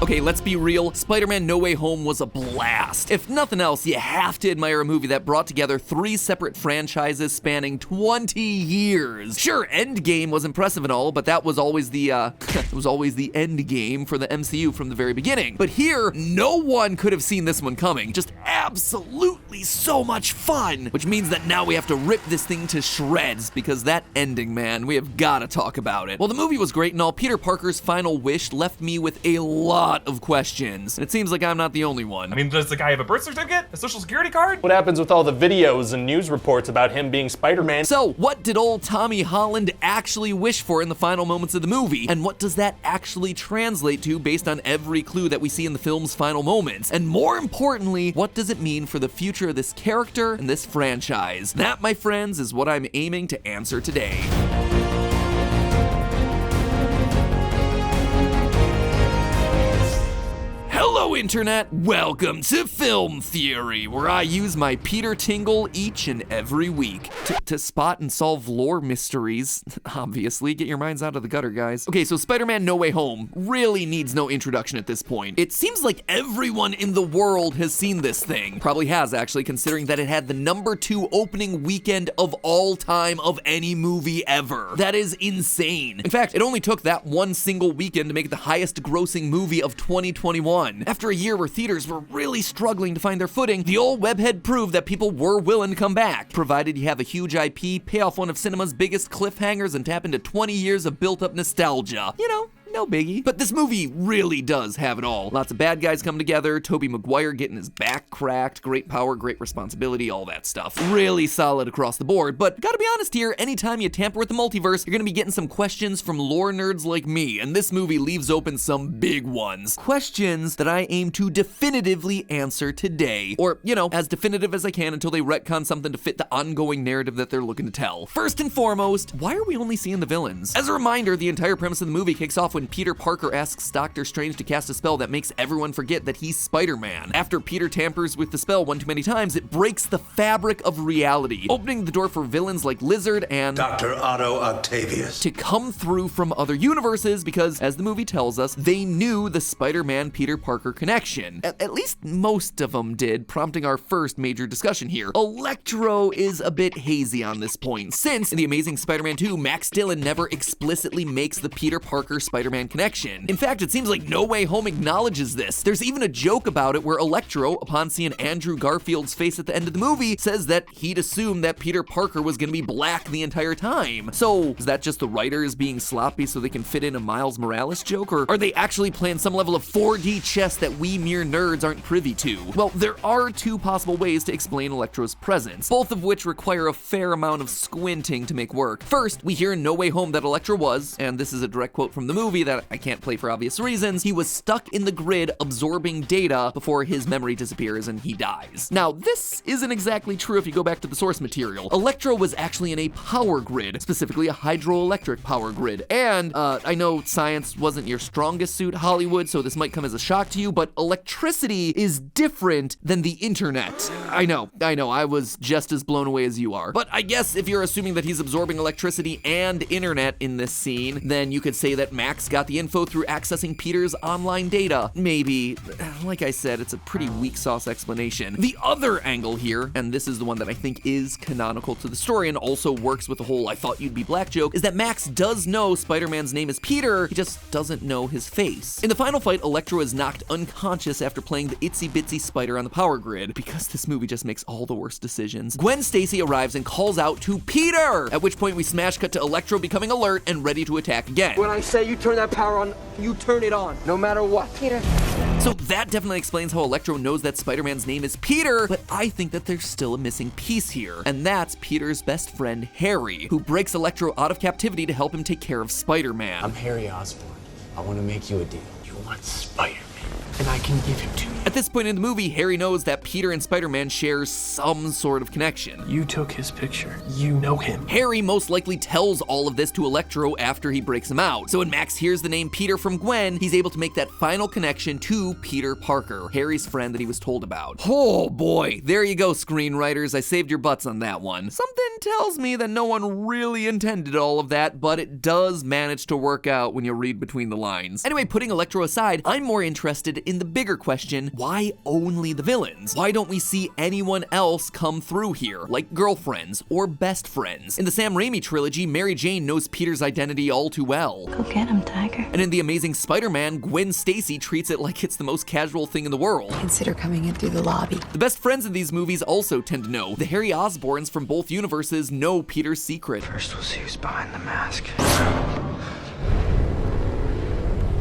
Okay, let's be real, Spider-Man No Way Home was a blast. If nothing else, you have to admire a movie that brought together 3 separate franchises spanning 20 years. Sure, Endgame was impressive and all, but that was always the, it was always the end game for the MCU from the very beginning. But here, no one could have seen this one coming. Just absolutely so much fun, which means that now we have to rip this thing to shreds, because that ending, man, we have gotta talk about it. Well, the movie was great and all, Peter Parker's final wish left me with a lot of questions. And it seems like I'm not the only one. I mean, does the guy have a birth certificate? A social security card? What happens with all the videos and news reports about him being Spider-Man? So, what did old Tommy Holland actually wish for in the final moments of the movie? And what does that actually translate to based on every clue that we see in the film's final moments? And more importantly, what does it mean for the future of this character and this franchise? That, my friends, is what I'm aiming to answer today. Hello, Internet! Welcome to Film Theory, where I use my Peter Tingle each and every week to spot and solve lore mysteries. Obviously, get your minds out of the gutter, guys. Okay, so Spider-Man No Way Home really needs no introduction at this point. It seems like everyone in the world has seen this thing. Probably has, actually, considering that it had the #2 opening weekend of all time of any movie ever. That is insane. In fact, it only took that one single weekend to make it the highest grossing movie of 2021. After a year where theaters were really struggling to find their footing, the old webhead proved that people were willing to come back, provided you have a huge IP, pay off one of cinema's biggest cliffhangers, and tap into 20 years of built-up nostalgia. You know, no biggie. But this movie really does have it all. Lots of bad guys come together, Tobey Maguire getting his back cracked, great power, great responsibility, all that stuff. Really solid across the board, but gotta be honest here, anytime you tamper with the multiverse, you're gonna be getting some questions from lore nerds like me, and this movie leaves open some big ones. Questions that I aim to definitively answer today. Or, you know, as definitive as I can until they retcon something to fit the ongoing narrative that they're looking to tell. First and foremost, why are we only seeing the villains? As a reminder, the entire premise of the movie kicks off when Peter Parker asks Doctor Strange to cast a spell that makes everyone forget that he's Spider-Man. After Peter tampers with the spell one too many times, it breaks the fabric of reality, opening the door for villains like Lizard and Dr. Otto Octavius to come through from other universes because, as the movie tells us, they knew the Spider-Man Peter Parker connection. At least most of them did, prompting our first major discussion here. Electro is a bit hazy on this point, since in The Amazing Spider-Man 2, Max Dillon never explicitly makes the Peter Parker Spider-Man connection. In fact, it seems like No Way Home acknowledges this. There's even a joke about it where Electro, upon seeing Andrew Garfield's face at the end of the movie, says that he'd assumed that Peter Parker was gonna be black the entire time. So, is that just the writers being sloppy so they can fit in a Miles Morales joke, or are they actually playing some level of 4D chess that we mere nerds aren't privy to? Well, there are 2 possible ways to explain Electro's presence, both of which require a fair amount of squinting to make work. First, we hear in No Way Home that Electro was, and this is a direct quote from the movie that I can't play for obvious reasons, he was stuck in the grid absorbing data before his memory disappears and he dies. Now, this isn't exactly true if you go back to the source material. Electro was actually in a power grid, specifically a hydroelectric power grid. And I know science wasn't your strongest suit, Hollywood, so this might come as a shock to you, but electricity is different than the internet. I know, I was just as blown away as you are. But I guess if you're assuming that he's absorbing electricity and internet in this scene, then you could say that Max got the info through accessing Peter's online data. Maybe. Like I said, it's a pretty weak sauce explanation. The other angle here, and this is the one that I think is canonical to the story and also works with the whole I thought you'd be black joke, is that Max does know Spider-Man's name is Peter, he just doesn't know his face. In the final fight, Electro is knocked unconscious after playing the itsy bitsy spider on the power grid, because this movie just makes all the worst decisions. Gwen Stacy arrives and calls out to Peter, at which point we smash cut to Electro becoming alert and ready to attack again. When I say you turn that power on, you turn it on, no matter what. Peter. So that definitely explains how Electro knows that Spider-Man's name is Peter, but I think that there's still a missing piece here, and that's Peter's best friend, Harry, who breaks Electro out of captivity to help him take care of Spider-Man. I'm Harry Osborn. I want to make you a deal. You want Spider-Man? and I can give him to you. At this point in the movie, Harry knows that Peter and Spider-Man share some sort of connection. You took his picture. You know him. Harry most likely tells all of this to Electro after he breaks him out. So when Max hears the name Peter from Gwen, he's able to make that final connection to Peter Parker, Harry's friend that he was told about. Oh boy, there you go, screenwriters. I saved your butts on that one. Something tells me that no one really intended all of that, but it does manage to work out when you read between the lines. Anyway, putting Electro aside, I'm more interested in the bigger question: why only the villains? Why don't we see anyone else come through here, like girlfriends or best friends? In the Sam Raimi trilogy, Mary Jane knows Peter's identity all too well. Go get him, Tiger. And in The Amazing Spider-Man, Gwen Stacy treats it like it's the most casual thing in the world. Consider coming in through the lobby. The best friends in these movies also tend to know. The Harry Osborns from both universes know Peter's secret. First we'll see who's behind the mask.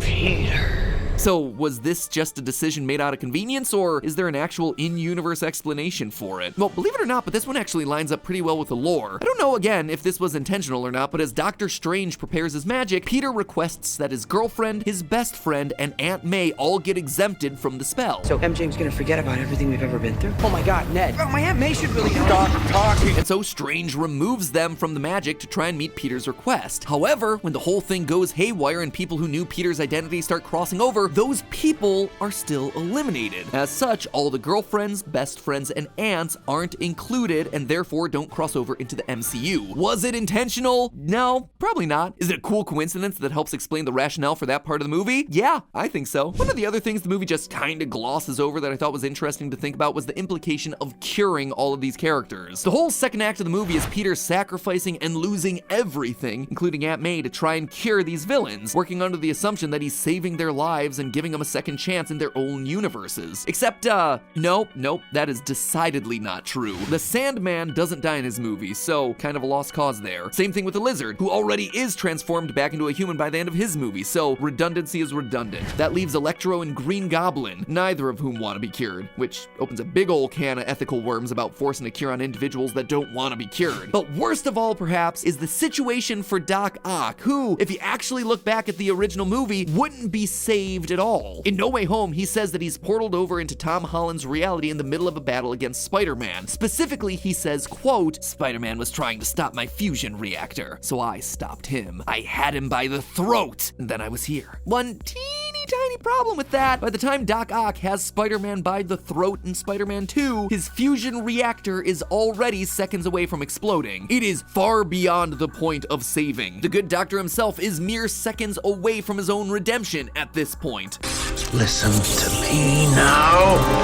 Peter. So was this just a decision made out of convenience, or is there an actual in-universe explanation for it? Well, believe it or not, but this one actually lines up pretty well with the lore. I don't know, again, if this was intentional or not, but as Doctor Strange prepares his magic, Peter requests that his girlfriend, his best friend, and Aunt May all get exempted from the spell. So MJ's gonna forget about everything we've ever been through? Oh my God, Ned. Oh, my Aunt May should really know. Stop talking. And so Strange removes them from the magic to try and meet Peter's request. However, when the whole thing goes haywire and people who knew Peter's identity start crossing over, those people are still eliminated. As such, all the girlfriends, best friends, and aunts aren't included and therefore don't cross over into the MCU. Was it intentional? No, probably not. Is it a cool coincidence that helps explain the rationale for that part of the movie? Yeah, I think so. One of the other things the movie just kind of glosses over that I thought was interesting to think about was the implication of curing all of these characters. The whole second act of the movie is Peter sacrificing and losing everything, including Aunt May, to try and cure these villains, working under the assumption that he's saving their lives and giving them a second chance in their own universes. Except, nope, that is decidedly not true. The Sandman doesn't die in his movie, so kind of a lost cause there. Same thing with the Lizard, who already is transformed back into a human by the end of his movie, so redundancy is redundant. That leaves Electro and Green Goblin, neither of whom want to be cured, which opens a big ol' can of ethical worms about forcing a cure on individuals that don't want to be cured. But worst of all, perhaps, is the situation for Doc Ock, who, if you actually look back at the original movie, wouldn't be saved at all. In No Way Home, he says that he's portaled over into Tom Holland's reality in the middle of a battle against Spider-Man. Specifically, he says, quote, "Spider-Man was trying to stop my fusion reactor, so I stopped him. I had him by the throat, and then I was here." One teeny tiny problem with that: by the time Doc Ock has Spider-Man by the throat in Spider-Man 2, his fusion reactor is already seconds away from exploding. It is far beyond the point of saving. The good doctor himself is mere seconds away from his own redemption at this point. Listen to me now.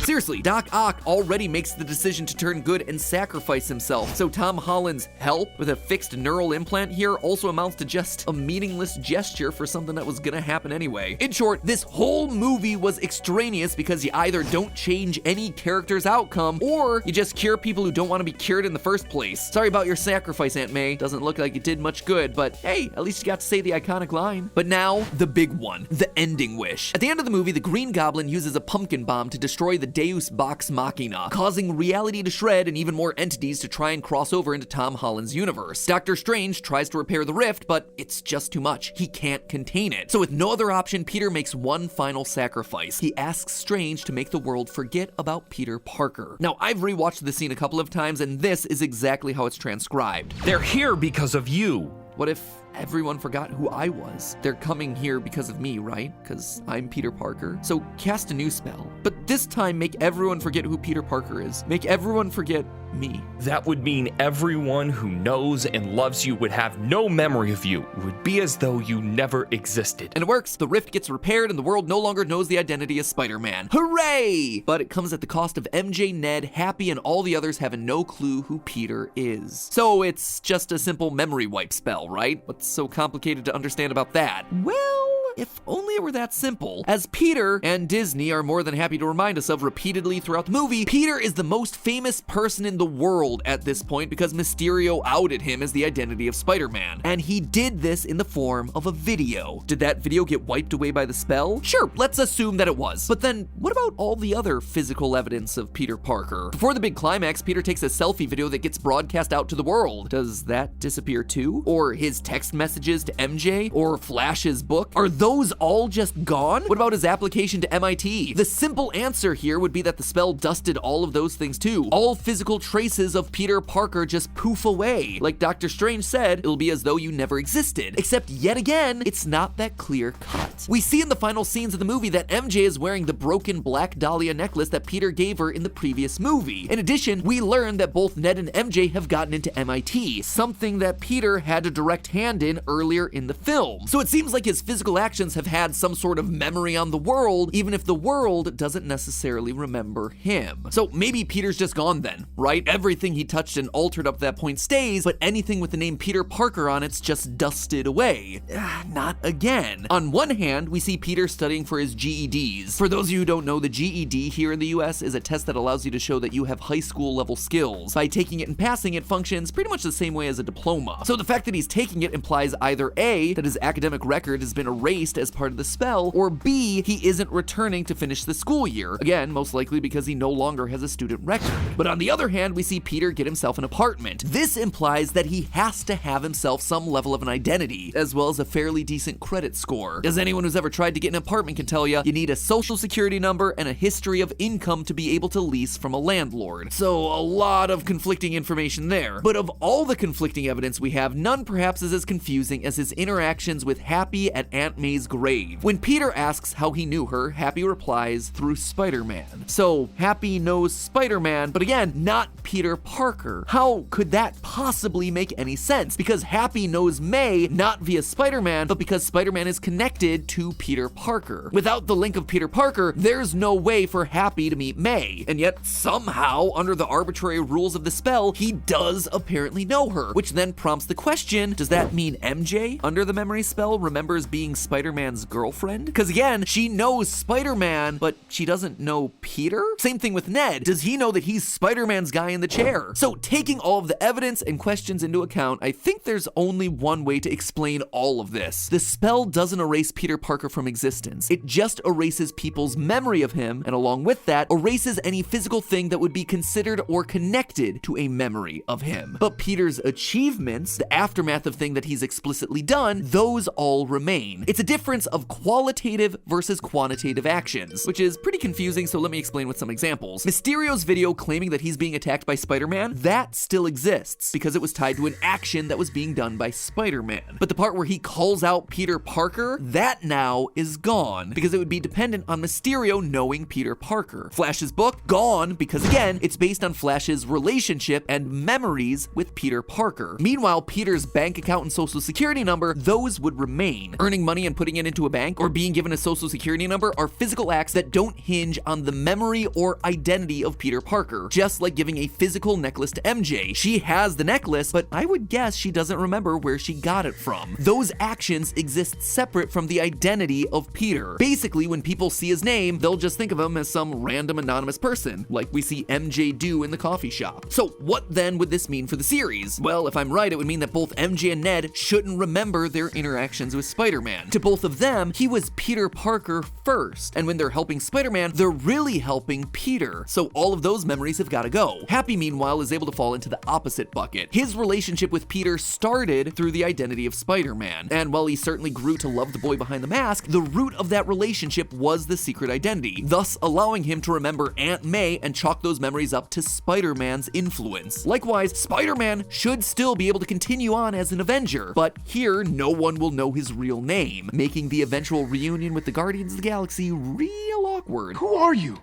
Seriously, Doc Ock already makes the decision to turn good and sacrifice himself, so Tom Holland's help with a fixed neural implant here also amounts to just a meaningless gesture for something that was gonna happen anyway. In short, this whole movie was extraneous because you either don't change any character's outcome, or you just cure people who don't want to be cured in the first place. Sorry about your sacrifice, Aunt May. Doesn't look like it did much good, but hey, at least you got to say the iconic line. But now, the big one, the ending wish. At the end of the movie, the Green Goblin uses a pumpkin bomb to destroy the Deus Vox Machina, causing reality to shred and even more entities to try and cross over into Tom Holland's universe. Doctor Strange tries to repair the rift, but it's just too much. He can't contain it. So with no other option, Peter makes one final sacrifice. He asks Strange to make the world forget about Peter Parker. Now, I've rewatched this scene a couple of times, and this is exactly how it's transcribed. They're here because of you. What if everyone forgot who I was? They're coming here because of me, right? Because I'm Peter Parker. So cast a new spell, but this time make everyone forget who Peter Parker is. Make everyone forget me. That would mean everyone who knows and loves you would have no memory of you. It would be as though you never existed. And it works. The rift gets repaired and the world no longer knows the identity of Spider-Man. Hooray! But it comes at the cost of MJ, Ned, Happy, and all the others having no clue who Peter is. So it's just a simple memory wipe spell, right? What's so complicated to understand about that? Well, if only it were that simple. As Peter and Disney are more than happy to remind us of repeatedly throughout the movie, Peter is the most famous person in the world at this point because Mysterio outed him as the identity of Spider-Man. And he did this in the form of a video. Did that video get wiped away by the spell? Sure, let's assume that it was. But then what about all the other physical evidence of Peter Parker? Before the big climax, Peter takes a selfie video that gets broadcast out to the world. Does that disappear too? Or his text messages to MJ? Or Flash's book? Are those those all just gone? What about his application to MIT? The simple answer here would be that the spell dusted all of those things too. All physical traces of Peter Parker just poof away. Like Dr. Strange said, it'll be as though you never existed. Except yet again, it's not that clear cut. We see in the final scenes of the movie that MJ is wearing the broken Black Dahlia necklace that Peter gave her in the previous movie. In addition, we learn that both Ned and MJ have gotten into MIT, something that Peter had a direct hand in earlier in the film. So it seems like his physical actions have had some sort of memory on the world, even if the world doesn't necessarily remember him. So maybe Peter's just gone then, right? Everything he touched and altered up to that point stays, but anything with the name Peter Parker on it's just dusted away. Not again. On one hand, we see Peter studying for his GEDs. For those of you who don't know, the GED here in the US is a test that allows you to show that you have high school level skills. By taking it and passing it functions pretty much the same way as a diploma. So the fact that he's taking it implies either A, that his academic record has been erased as part of the spell, or B, he isn't returning to finish the school year. Again, most likely because he no longer has a student record. But on the other hand, we see Peter get himself an apartment. This implies that he has to have himself some level of an identity, as well as a fairly decent credit score. As anyone who's ever tried to get an apartment can tell you, you need a social security number and a history of income to be able to lease from a landlord. So a lot of conflicting information there. But of all the conflicting evidence we have, none perhaps is as confusing as his interactions with Happy at Aunt May's grave. When Peter asks how he knew her, Happy replies, through Spider-Man. So Happy knows Spider-Man, but again, not Peter Parker. How could that possibly make any sense? Because Happy knows May not via Spider-Man, but because Spider-Man is connected to Peter Parker. Without the link of Peter Parker, there's no way for Happy to meet May. And yet somehow, under the arbitrary rules of the spell, he does apparently know her, which then prompts the question, does that mean MJ, under the memory spell, remembers being Spider-Man's girlfriend? Because again, she knows Spider-Man, but she doesn't know Peter? Same thing with Ned. Does he know that he's Spider-Man's guy in the chair? So taking all of the evidence and questions into account, I think there's only one way to explain all of this. The spell doesn't erase Peter Parker from existence. It just erases people's memory of him, and along with that, erases any physical thing that would be considered or connected to a memory of him. But Peter's achievements, the aftermath of thing that he's explicitly done, those all remain. It's a difference of qualitative versus quantitative actions, which is pretty confusing, so let me explain with some examples. Mysterio's video claiming that he's being attacked by Spider-Man, that still exists because it was tied to an action that was being done by Spider-Man. But the part where he calls out Peter Parker, that now is gone because it would be dependent on Mysterio knowing Peter Parker. Flash's book, gone because again, it's based on Flash's relationship and memories with Peter Parker. Meanwhile, Peter's bank account and social security number, those would remain. Earning money and putting it into a bank or being given a social security number are physical acts that don't hinge on the memory or identity of Peter Parker. Just like giving a physical necklace to MJ. She has the necklace, but I would guess she doesn't remember where she got it from. Those actions exist separate from the identity of Peter. Basically, when people see his name, they'll just think of him as some random anonymous person, like we see MJ do in the coffee shop. So what then would this mean for the series? Well, if I'm right, it would mean that both MJ and Ned shouldn't remember their interactions with Spider-Man. To both of them, he was Peter Parker first, and when they're helping Spider-Man, they're really helping Peter. So all of those memories have got to go. Happy, meanwhile, is able to fall into the opposite bucket. His relationship with Peter started through the identity of Spider-Man, and while he certainly grew to love the boy behind the mask, the root of that relationship was the secret identity, thus allowing him to remember Aunt May and chalk those memories up to Spider-Man's influence. Likewise, Spider-Man should still be able to continue on as an Avenger, but here no one will know his real name, making the eventual reunion with the Guardians of the Galaxy real awkward. Who are you?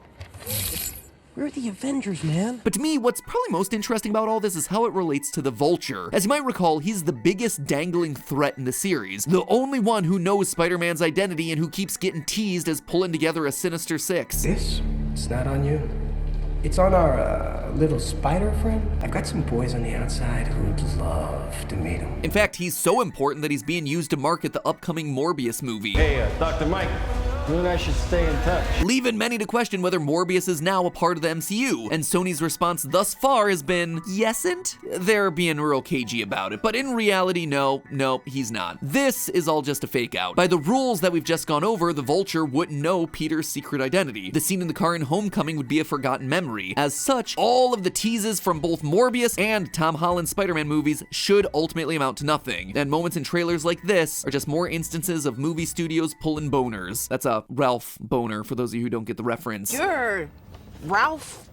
We're the Avengers, man. But to me, what's probably most interesting about all this is how it relates to the Vulture. As you might recall, he's the biggest dangling threat in the series, the only one who knows Spider-Man's identity and who keeps getting teased as pulling together a Sinister Six. This? It's not on you. It's on our little spider friend. I've got some boys on the outside who'd love to meet him. In fact, he's so important that he's being used to market the upcoming Morbius movie. Hey, Dr. Mike. You and I should stay in touch. leaving many to question whether Morbius is now a part of the MCU, and Sony's response thus far has been, yesn't? They're being real cagey about it, but in reality, no, he's not. This is all just a fake out. By the rules that we've just gone over, the Vulture wouldn't know Peter's secret identity. The scene in the car in Homecoming would be a forgotten memory. As such, all of the teases from both Morbius and Tom Holland's Spider-Man movies should ultimately amount to nothing, and moments in trailers like this are just more instances of movie studios pulling boners. That's a Ralph boner, for those of you who don't get the reference. You're Ralph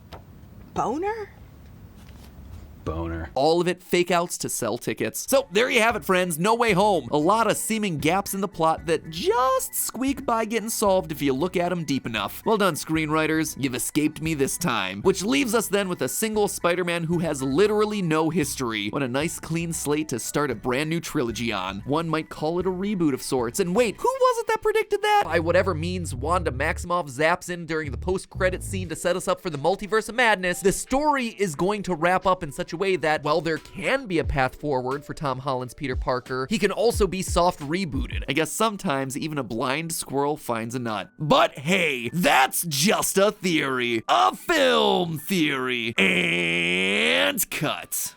Boner? Boner. All of it fake outs to sell tickets. So there you have it, friends. No Way Home. A lot of seeming gaps in the plot that just squeak by getting solved if you look at them deep enough. Well done, screenwriters. You've escaped me this time. Which leaves us then with a single Spider-Man who has literally no history. What a nice clean slate to start a brand new trilogy on. One might call it a reboot of sorts. And wait, who was it that predicted that? By whatever means Wanda Maximoff zaps in during the post-credit scene to set us up for the Multiverse of Madness, the story is going to wrap up in such a way that, while there can be a path forward for Tom Holland's Peter Parker, he can also be soft rebooted. I guess sometimes even a blind squirrel finds a nut. But hey, that's just a theory. A film theory. And cut.